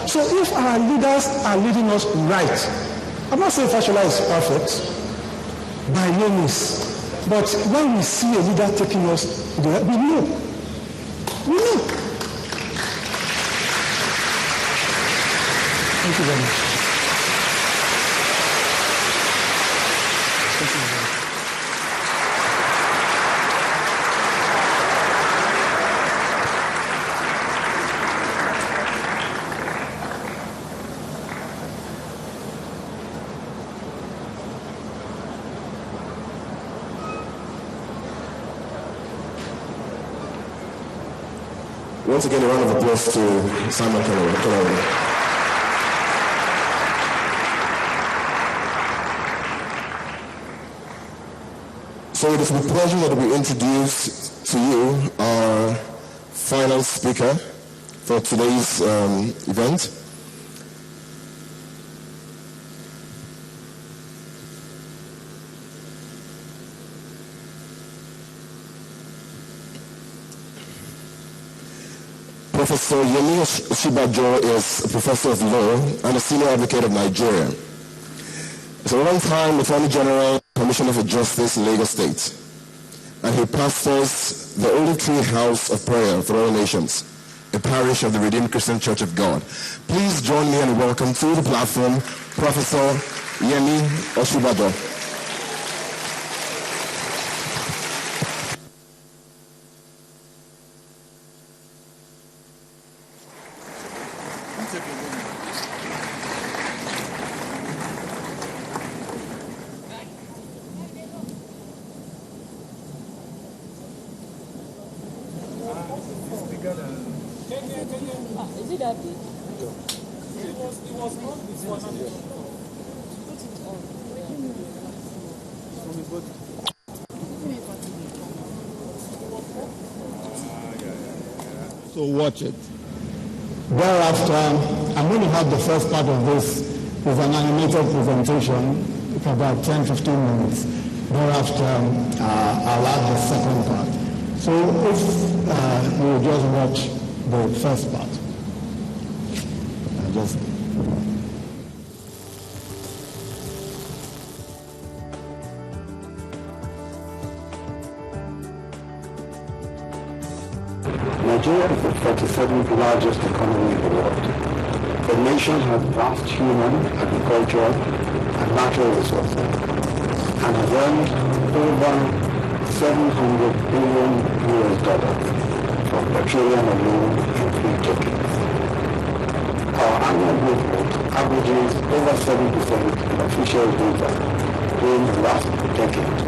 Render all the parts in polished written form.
So if our leaders are leading us right, I'm not saying Fashola is perfect, by no means. But when we see a leader taking us, we know. We know. Thank you very much. Thank you very much. Once again, a round of applause to Simon Keller. So it is with pleasure that we introduce to you our final speaker for today's event. Professor Yemi Oshibajo is a professor of law and a senior advocate of Nigeria. He's a long-time Attorney General, Commissioner for Justice in Lagos State, and he pastors the Olive Tree House of Prayer for All Nations, a parish of the Redeemed Christian Church of God. Please join me and welcome to the platform Professor Yemi Oshibajo. Is it that big? It was not this one. So watch it. Thereafter, I'm going to have the first part of this with an animated presentation for about 10-15 minutes. Thereafter, I'll add the second part. So if you just watch the first part. Nigeria is the 37th largest economy in the world. The nation has vast human, agricultural, and natural resources, and has earned over $700 billion from petroleum alone in 3 decades. Our annual growth rate averages over 7% in official data during the last decade,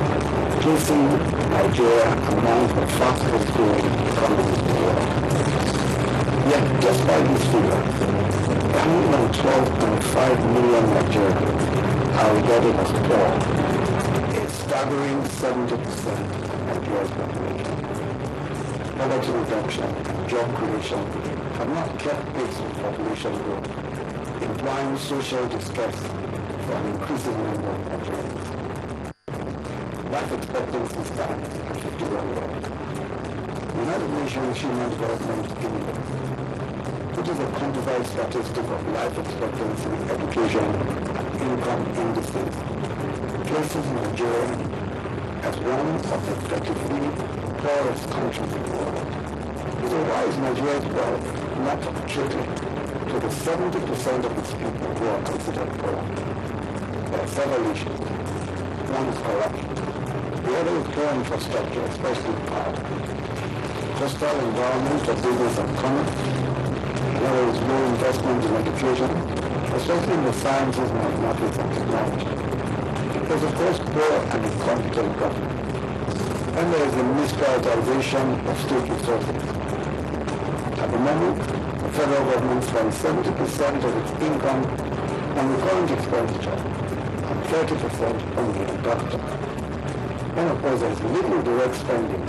placing Nigeria among the fastest growing economies in the world. Yet, despite these figures, 112.5 million Nigerians are regarded as poor, a staggering 70% of Nigeria's population. Poverty reduction and job creation have not kept pace with population growth, implying social distress for an increasing number of Nigerians. Life expectancy stands at 51 years. The United Nations Human Development Index, which is a quantified statistic of life expectancy, education, and income indices, places Nigeria as one of the 33 poorest countries in the world. So why is Nigeria's wealth not attributed to the 70% of its people who are considered poor? There are several issues. One is corruption. The other is poor infrastructure, especially power. Hostile environment for business and commerce. Another is low investment in education, especially in the sciences, mathematics, and technology. There's of course poor and incompetent government. And there is a misprioritization of state resources. At the moment, the federal government spends 70% of its income on recurrent expenditure and 30% on the capital. And of course, there is little direct spending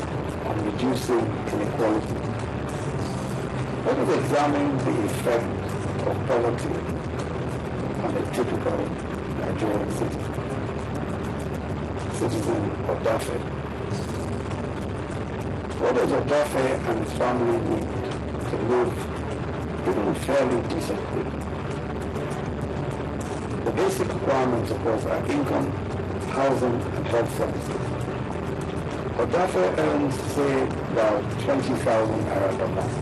on reducing inequality. Let us examine the effect of poverty on a typical Nigerian citizen of Dafe. What does Dafe and his family need to live even fairly decently. The basic requirements, of course, are income, housing, and health services. Odafe earns, say, about 20,000 naira per month.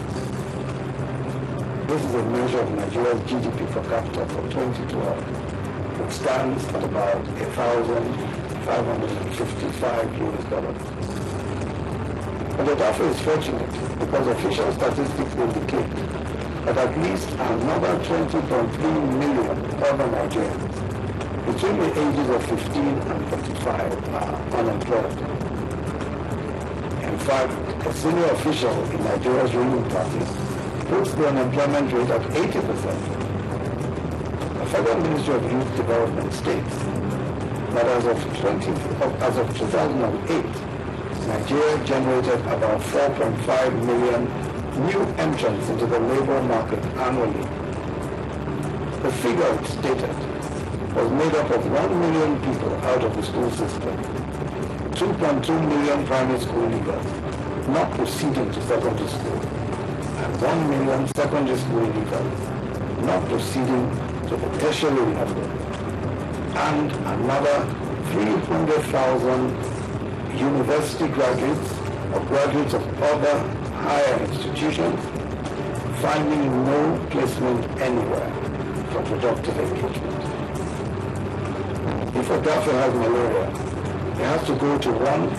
This is a measure of Nigeria's GDP per capita for 2012, which stands at about $1,555. But Odafe is fortunate because official statistics indicate that at least another 20.3 million other Nigerians between the ages of 15 and 35 are unemployed. In fact, a senior official in Nigeria's ruling party puts the unemployment rate at 80%. The Federal Ministry of Youth Development states that as of 2008, Nigeria generated about 4.5 million new entrants into the labor market annually. The figure it stated was made up of 1 million people out of the school system, 2.2 million primary school leavers not proceeding to secondary school, and 1 million secondary school leavers not proceeding to the tertiary level, and another 300,000 university graduates or graduates of other higher institutions finding no placement anywhere for productive engagement. If Odafe has malaria, he has to go to one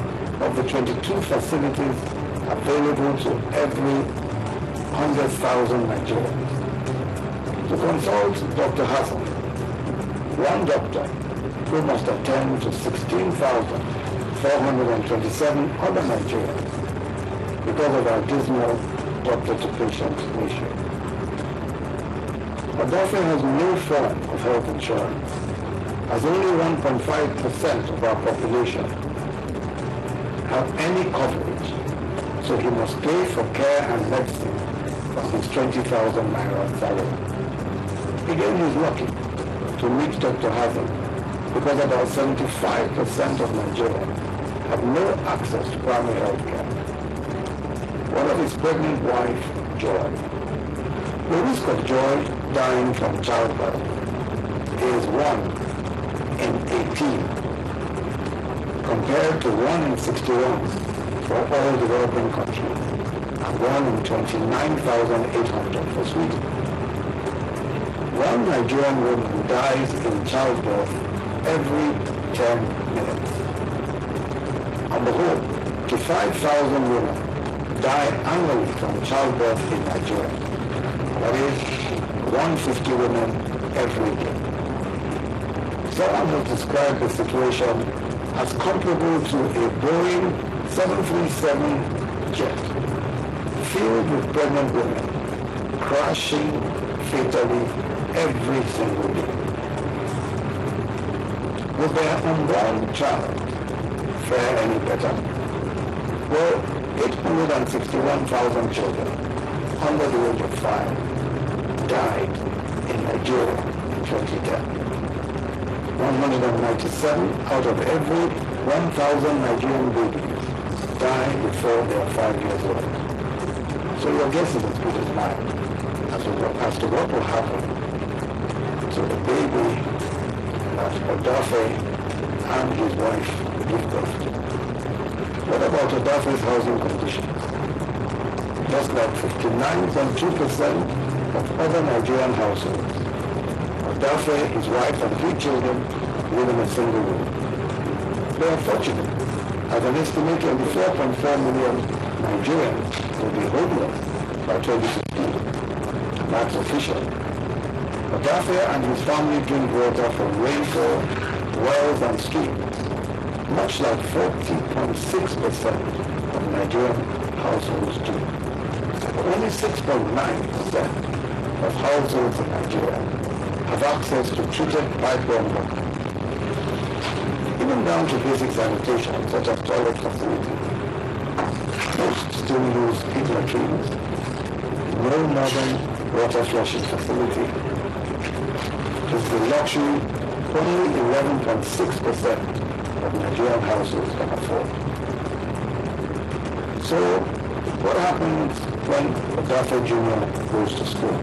of the 22 facilities available to every 100,000 Nigerians. To consult Dr. Hassan, one doctor who must attend to 16,427 other Nigerians because of our dismal doctor-to-patient ratio. Odafe has no form of health insurance, as only 1.5% of our population have any coverage, so he must pay for care and medicine from his 20,000 naira salary. Again, he's lucky to meet Dr. Hassan because about 75% of Nigerians have no access to primary health care. One of his pregnant wife, Joy. The risk of Joy dying from childbirth is 1 in 18, compared to 1 in 61 for all developing countries, and 1 in 29,800 for Sweden. One Nigerian woman dies in childbirth every 10 minutes. On the whole, 5,000 women die annually from childbirth in Nigeria. That is 150 women every day. Someone has described the situation as comparable to a Boeing 737 jet filled with pregnant women crashing fatally every single day. Will their unborn child fare any better? Well, 861,000 children under the age of 5 died in Nigeria in 2010. 197 out of every 1,000 Nigerian babies die before they are 5 years old. So your guess is as good as mine as to what will happen to the baby that Odafe and his wife give birth to. What about Odafe's housing conditions? Just like 59.2% of other Nigerian households, Odafe, his wife, and 3 children live in a single room. They are fortunate, as an estimated 4.4 million Nigerians will be homeless by 2015. That's official. Odafe and his family drink water from rainfall, wells, and streams, much like 40.6% of Nigerian households do. But only 6.9% of households in Nigeria have access to treated pipeline water, even down to basic sanitation such as toilet facilities. Most still use pit latrines, no modern water flushing facility. It's the luxury only 11.6% of Nigerian households can afford. So, what happens when Odafe Jr. goes to school?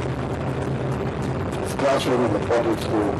classroom in the public school